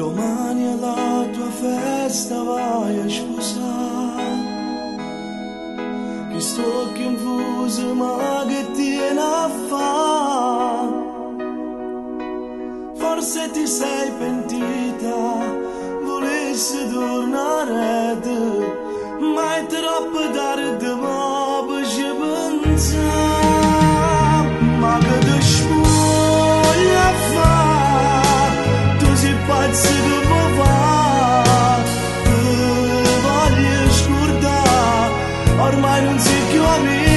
Domani alla tua festa vai a sposare. Che sto confuso ma che tiene a fare? Forse ti sei pentita, volessi tornare a te, ma è troppo tardi ma per ci pensare. Ma che ti spoglia a fare? Tu sei pazzo che può fare, te voglio scordare, ormai non sei più amico.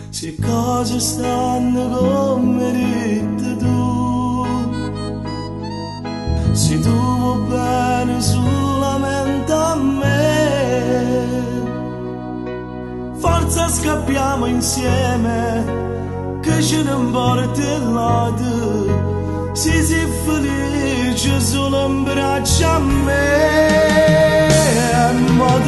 Se cose stanno come dite tu, se tu vuoi bene solamente a me, forza scappiamo insieme, che ce ne importa l'altro, se sei felice solo in braccio a me, ma